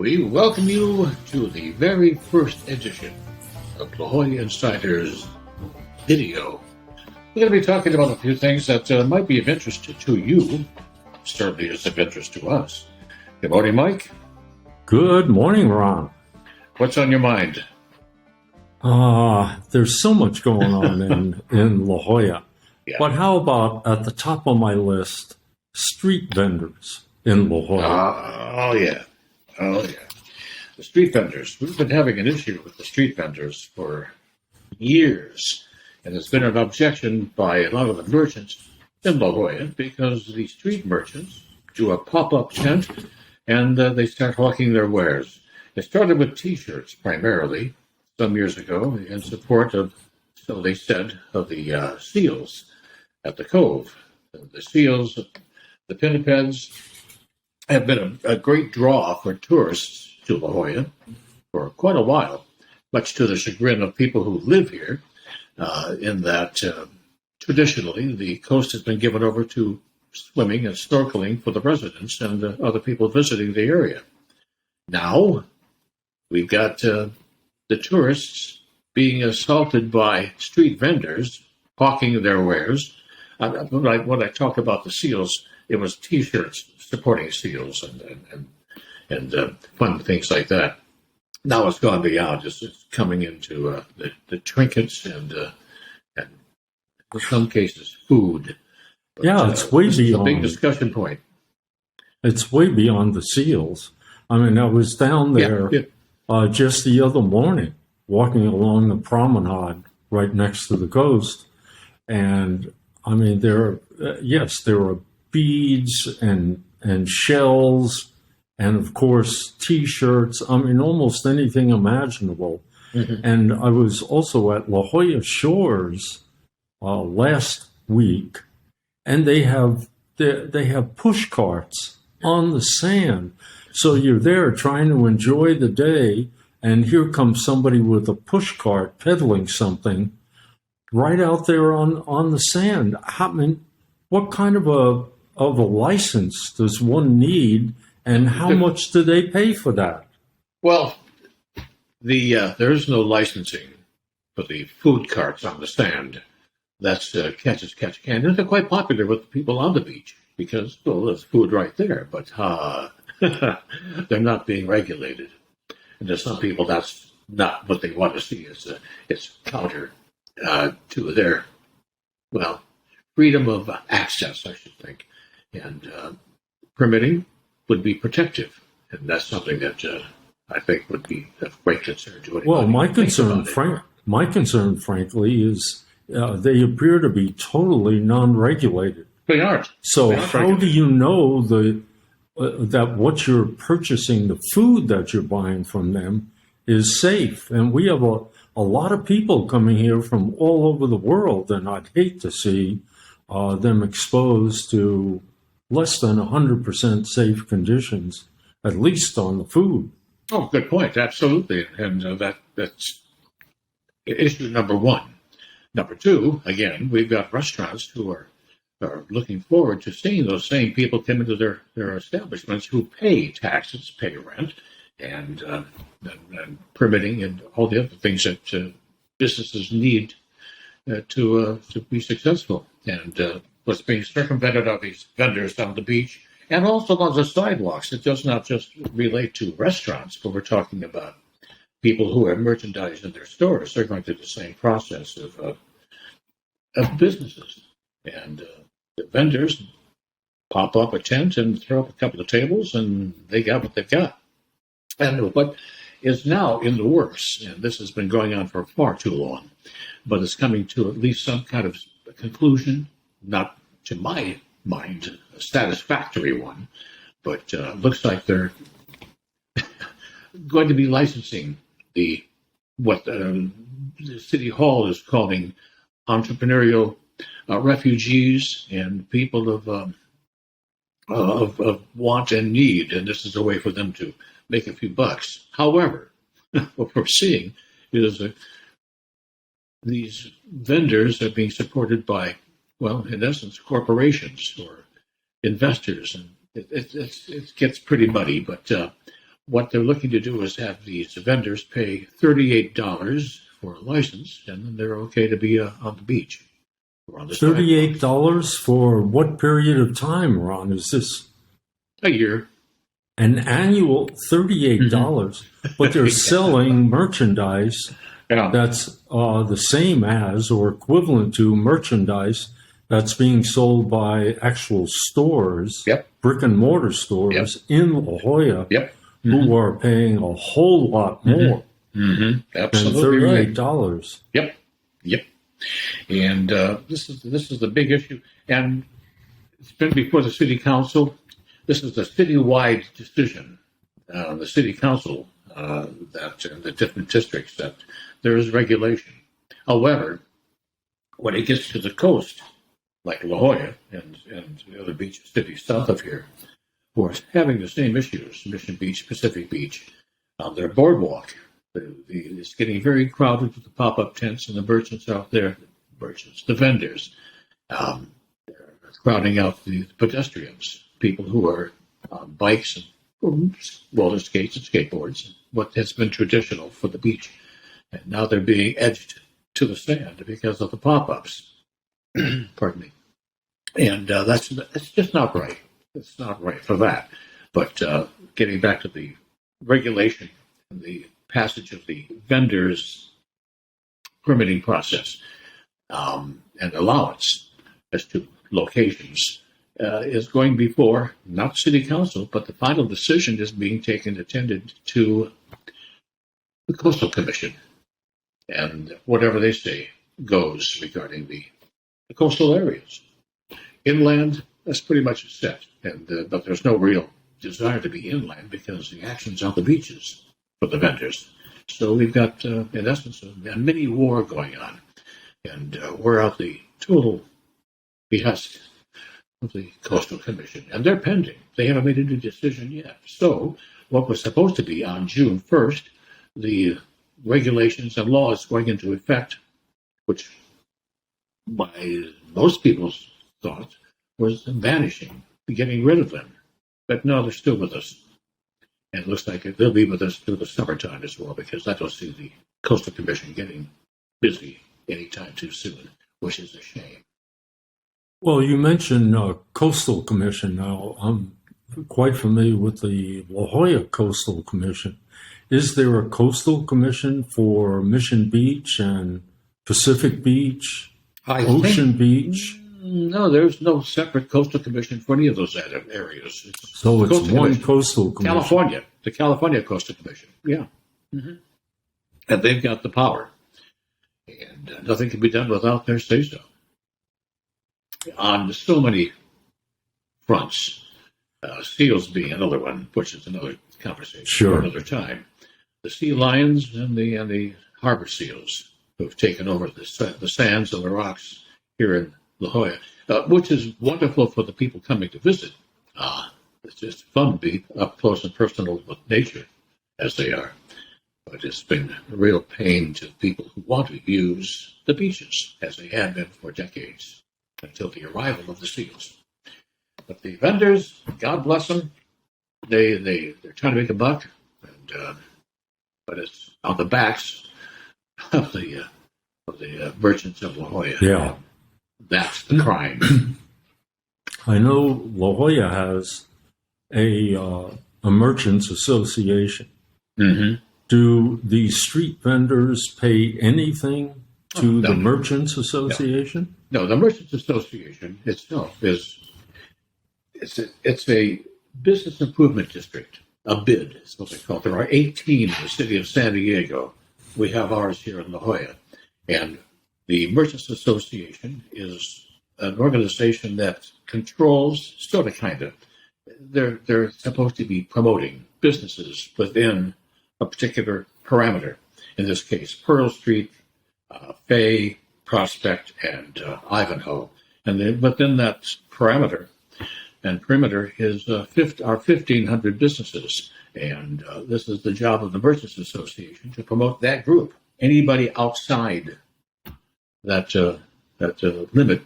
We welcome you to the very first edition of Jolla Insiders video. We're going to be talking about a few things that might be of interest to you, certainly is of interest to us. Good morning, Mike. Good morning, Ron. What's on your mind? There's so much going on in La Jolla. Yeah. But how about at the top of my list, street vendors in La Jolla? Oh, yeah. The street vendors. We've been having an issue with the street vendors for years. And there's been an objection by a lot of the merchants in La Jolla because the street merchants do a pop-up tent and they start hawking their wares. It started with T-shirts primarily some years ago in support of, so they said, of the seals at the Cove. The seals, the pinnipeds, have been a great draw for tourists to La Jolla for quite a while, much to the chagrin of people who live here, in that traditionally the coast has been given over to swimming and snorkeling for the residents and other people visiting the area. Now, we've got the tourists being assaulted by street vendors hawking their wares. When I talk about the seals, it was T-shirts supporting seals and fun things like that. Now it's gone beyond. It's coming into the trinkets and in some cases food. But, it's way beyond. It's a big discussion point. It's way beyond the seals. I mean, I was down there just the other morning, walking along the promenade right next to the coast, and I mean, there are beads and shells, and of course T-shirts. I mean, almost anything imaginable. Mm-hmm. And I was also at La Jolla Shores last week, and they have push carts on the sand. So you're there trying to enjoy the day, and here comes somebody with a push cart peddling something right out there on the sand. I mean, what kind of a license does one need, and how much do they pay for that? Well, there is no licensing for the food carts on the sand. That's catch as catch can. And they're quite popular with the people on the beach because, well, there's food right there, but they're not being regulated. And there's some people that's not what they want to see. It's counter to their, well, freedom of access, I should think. And permitting would be protective. And that's something that I think would be of great concern to anybody. Well, my concern, frankly, is they appear to be totally non-regulated. They aren't. So how do you know that what you're purchasing, the food that you're buying from them, is safe? And we have a lot of people coming here from all over the world, and I'd hate to see them exposed to less than 100% safe conditions, at least on the food. Oh, good point. Absolutely. And that's issue number one. Number two, again, we've got restaurants who are looking forward to seeing those same people come into their establishments who pay taxes, pay rent, and permitting and all the other things that businesses need to be successful. And what's being circumvented are these vendors on the beach and also on the sidewalks. It does not just relate to restaurants, but we're talking about people who have merchandise in their stores. They're going through the same process of businesses. And the vendors pop up a tent and throw up a couple of tables, and they got what they've got. And what is now in the works, and this has been going on for far too long, but it's coming to at least some kind of conclusion, not to my mind a satisfactory one, but looks like they're going to be licensing what the City Hall is calling entrepreneurial refugees and people of want and need, and this is a way for them to make a few bucks. However, what we're seeing is these vendors are being supported by, well, in essence, corporations or investors, and it gets pretty muddy. But what they're looking to do is have these vendors pay $38 for a license, and then they're okay to be on the beach or on the $38 for what period of time, Ron? Is this a year? An annual $38, but they're selling merchandise that's the same as or equivalent to merchandise that's being sold by actual stores, brick and mortar stores in La Jolla, who are paying a whole lot more than $38. Right. Yep. And this is the big issue, and it's been before the city council. This is a citywide decision. The city council that in the different districts that there is regulation. However, when it gets to the coast, like La Jolla and the other beach cities south of here, who are having the same issues, Mission Beach, Pacific Beach, their boardwalk, it's getting very crowded with the pop-up tents and the merchants out there, the vendors. They're crowding out the pedestrians, people who are on bikes and roller skates and skateboards, what has been traditional for the beach. And now they're being edged to the sand because of the pop-ups. Pardon me. And that's just not right. It's not right for that. But getting back to the regulation and the passage of the vendors' permitting process and allowance as to locations is going before, not city council, but the final decision is being attended to the Coastal Commission. And whatever they say goes regarding the coastal areas. Inland, that's pretty much set, but there's no real desire to be inland because the action's on the beaches for the vendors. So we've got, in essence, a mini war going on, and we're at the total behest of the Coastal Commission, and they're pending. They haven't made any decision yet. So what was supposed to be on June 1st, the regulations and laws going into effect, which by most people's thought was vanishing, getting rid of them. But no, they're still with us. And it looks like they'll be with us through the summertime as well, because I don't see the Coastal Commission getting busy anytime too soon, which is a shame. Well, you mentioned Coastal Commission. Now, I'm quite familiar with the La Jolla Coastal Commission. Is there a Coastal Commission for Mission Beach and Pacific Beach, Ocean Beach? No, there's no separate Coastal Commission for any of those areas. It's one Coastal Commission. California, the California Coastal Commission, yeah. Mm-hmm. And they've got the power. And nothing can be done without their say-so. On so many fronts, seals being another one, which is another conversation for another time. The sea lions and the harbor seals who have taken over the sands and the rocks here in La Jolla, which is wonderful for the people coming to visit. It's just fun to be up close and personal with nature, as they are. But it's been a real pain to people who want to use the beaches, as they have been for decades, until the arrival of the seals. But the vendors, God bless them, they're trying to make a buck, and but it's on the backs of the merchants of La Jolla. Yeah, that's the crime. I know La Jolla has a merchants association. Mm-hmm. Do the street vendors pay anything to the merchants association? No, the merchants association itself it's a business improvement district. A BID is what they call it. There are 18 in the city of San Diego. We have ours here in La Jolla. And the Merchants Association is an organization that controls, sort of, kind of, they're supposed to be promoting businesses within a particular parameter. In this case, Pearl Street, Fay, Prospect, and Ivanhoe. And then within that parameter and perimeter is our 1,500 businesses. And this is the job of the Merchants Association to promote that group. Anybody outside that limit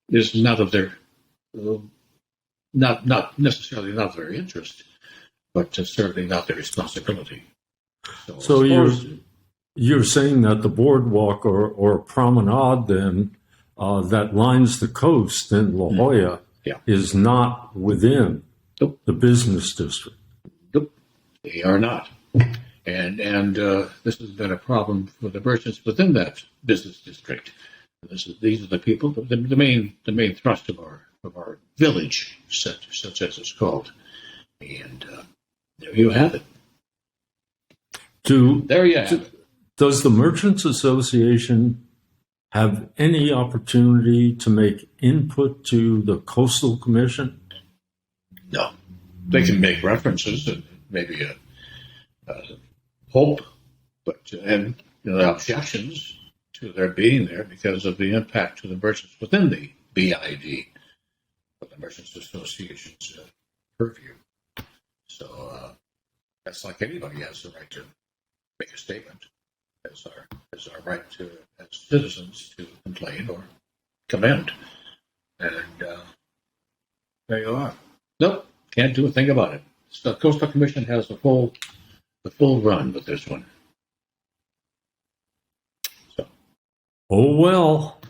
is not of their, not necessarily not of their interest, but certainly not their responsibility. So you're saying that the boardwalk or promenade then that lines the coast in La Jolla is not within the business district? Nope, they are not. And this has been a problem for the merchants within that business district. These are the people, the main thrust of our village, such as it's called. And there you have it. There you have it. Does the Merchants Association have any opportunity to make input to the Coastal Commission? No. They can make references and maybe a hope, and the objections to their being there because of the impact to the merchants within the BID, but the Merchants Association's purview. So that's like anybody has the right to make a statement. As our right to, as citizens, to complain or commend. And there you are. Nope, can't do a thing about it. So the Coastal Commission has the full run with this one. So. Oh well.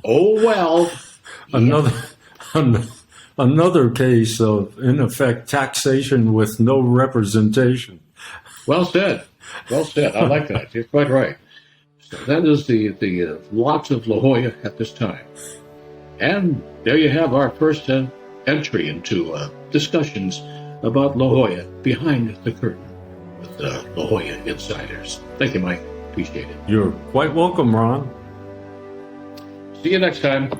Oh well. Another case of, in effect, taxation with no representation. Well said. Well said. I like that. You're quite right. So that is the lots of La Jolla at this time. And there you have our first entry into discussions about La Jolla behind the curtain with the La Jolla Insiders. Thank you, Mike. Appreciate it. You're quite welcome, Ron. See you next time.